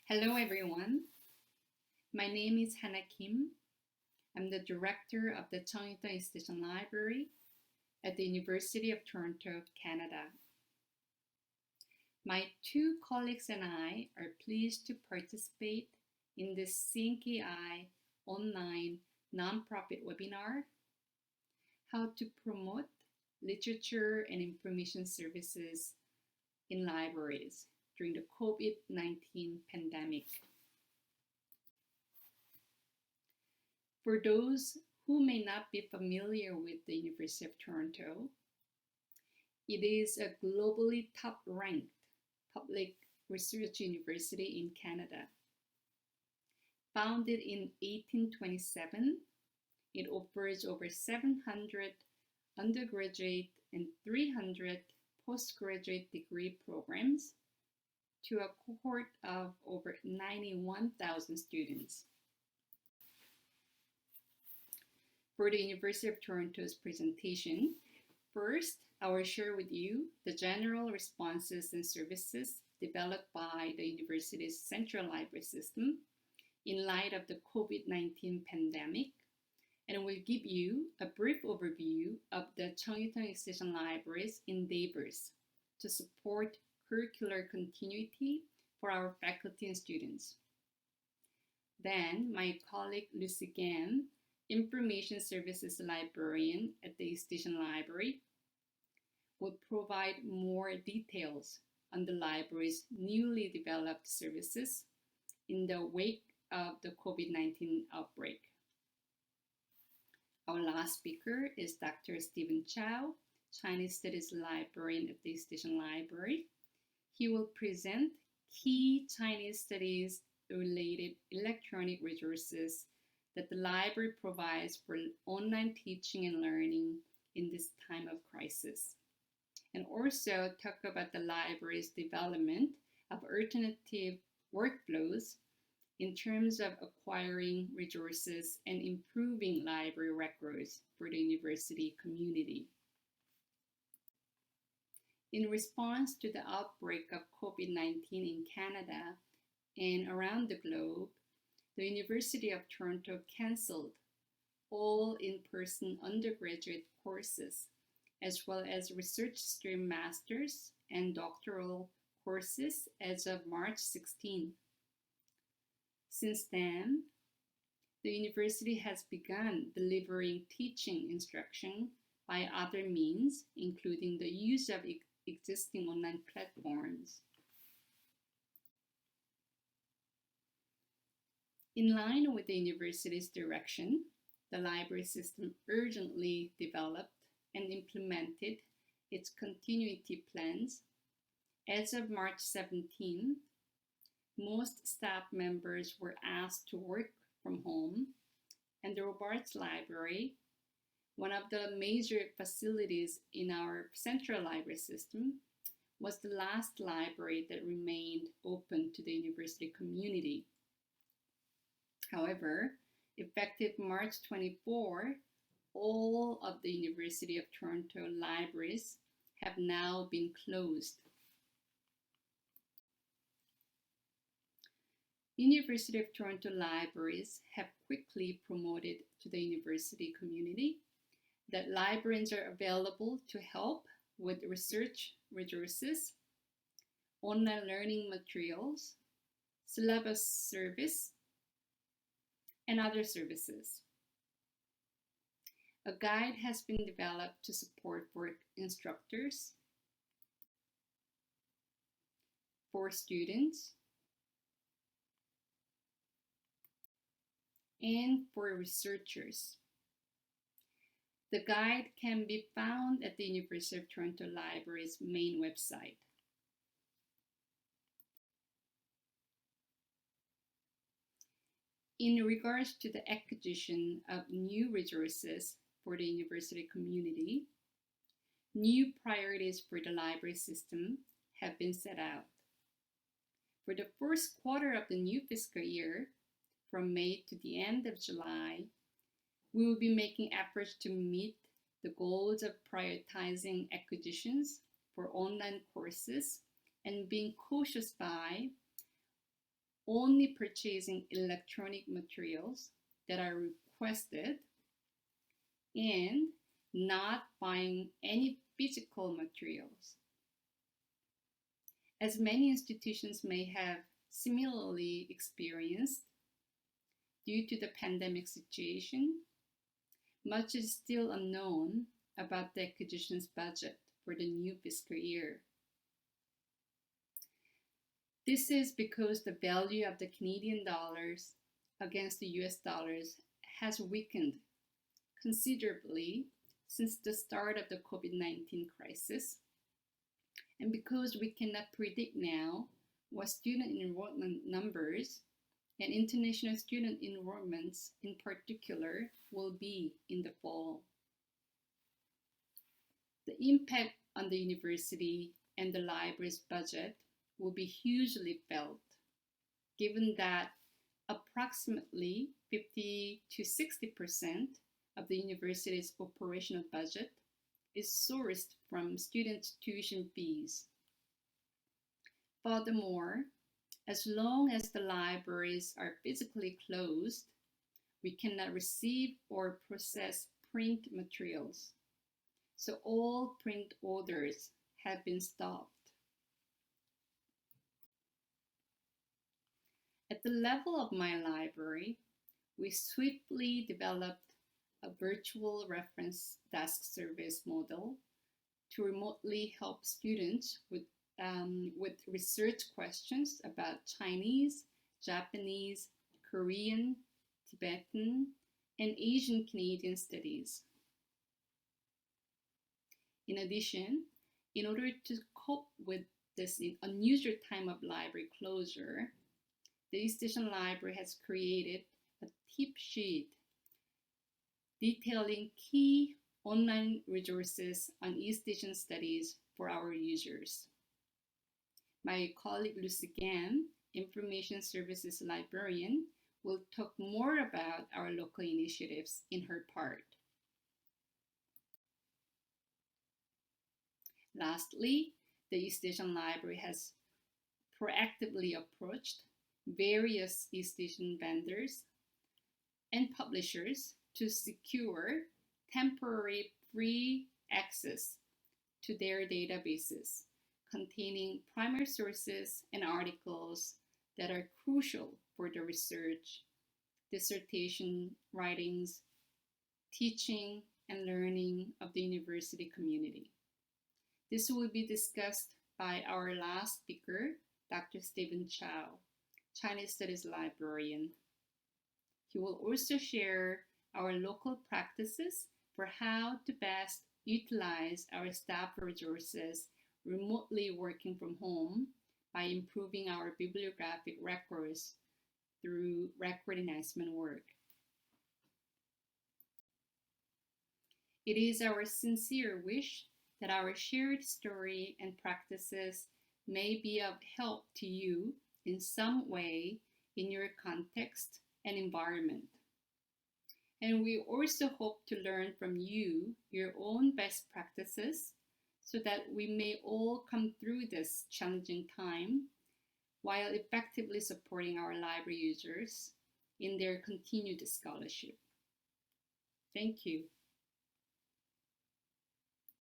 Hello everyone, my name is Hana Kim. I'm the director of the Cheng Institution Library at the University of Toronto, Canada. My two colleagues and I are pleased to participate in this CNKI online nonprofit webinar, How to Promote Literature and Information Services in Libraries during the COVID-19 pandemic. For those who may not be familiar with the University of Toronto, it is a globally top-ranked public research university in Canada. Founded in 1827, it offers over 700 undergraduate and 300 postgraduate degree programs to a cohort of over 91,000 students. For the University of Toronto's presentation, first, I will share with you the general responses and services developed by the university's central library system in light of the COVID-19 pandemic, and will give you a brief overview of the Cheng Institution Library's endeavors to support curricular continuity for our faculty and students. Then, my colleague Lucy Gan, Information Services Librarian at the Institution Library, will provide more details on the library's newly developed services in the wake of the COVID-19 outbreak. Our last speaker is Dr. Stephen Chow, Chinese Studies Librarian at the Institution Library. He will present key Chinese studies related electronic resources that the library provides for online teaching and learning in this time of crisis, and also talk about the library's development of alternative workflows in terms of acquiring resources and improving library records for the university community. In response to the outbreak of COVID-19 in Canada and around the globe, the University of Toronto canceled all in-person undergraduate courses, as well as research stream master's and doctoral courses as of March 16. Since then, the university has begun delivering teaching instruction by other means, including the use of existing online platforms. In line with the university's direction, the library system urgently developed and implemented its continuity plans. As of March 17, most staff members were asked to work from home, and the Robarts Library, one of the major facilities in our central library system, was the last library that remained open to the university community. However, effective March 24, all of the University of Toronto libraries have now been closed. University of Toronto libraries have quickly promoted to the university community that librarians are available to help with research resources, online learning materials, syllabus service, and other services. A guide has been developed to support for instructors, for students, and for researchers. The guide can be found at the University of Toronto Library's main website. In regards to the acquisition of new resources for the university community, new priorities for the library system have been set out. For the first quarter of the new fiscal year, from May to the end of July, we will be making efforts to meet the goals of prioritizing acquisitions for online courses and being cautious by only purchasing electronic materials that are requested and not buying any physical materials. As many institutions may have similarly experienced, due to the pandemic situation, much is still unknown about the acquisitions budget for the new fiscal year. This is because the value of the Canadian dollars against the US dollars has weakened considerably since the start of the COVID-19 crisis, and because we cannot predict now what student enrollment numbers and international student enrollments in particular will be in the fall. The impact on the university and the library's budget will be hugely felt, given that approximately 50 to 60% of the university's operational budget is sourced from students' tuition fees. Furthermore, as long as the libraries are physically closed, we cannot receive or process print materials, so all print orders have been stopped. At the level of my library, we swiftly developed a virtual reference desk service model to remotely help students with research questions about Chinese, Japanese, Korean, Tibetan, and Asian Canadian studies. In addition, in order to cope with this unusual time of library closure, the East Asian Library has created a tip sheet detailing key online resources on East Asian studies for our users. My colleague Lucy Gan, Information Services Librarian, will talk more about our local initiatives in her part. Lastly, the East Asian Library has proactively approached various East Asian vendors and publishers to secure temporary free access to their databases containing primary sources and articles that are crucial for the research, dissertation writings, teaching, and learning of the university community. This will be discussed by our last speaker, Dr. Stephen Chow, Chinese Studies Librarian. He will also share our local practices for how to best utilize our staff resources remotely working from home by improving our bibliographic records through record enhancement work. It is our sincere wish that our shared story and practices may be of help to you in some way in your context and environment. And we also hope to learn from you your own best practices so that we may all come through this challenging time while effectively supporting our library users in their continued scholarship. Thank you.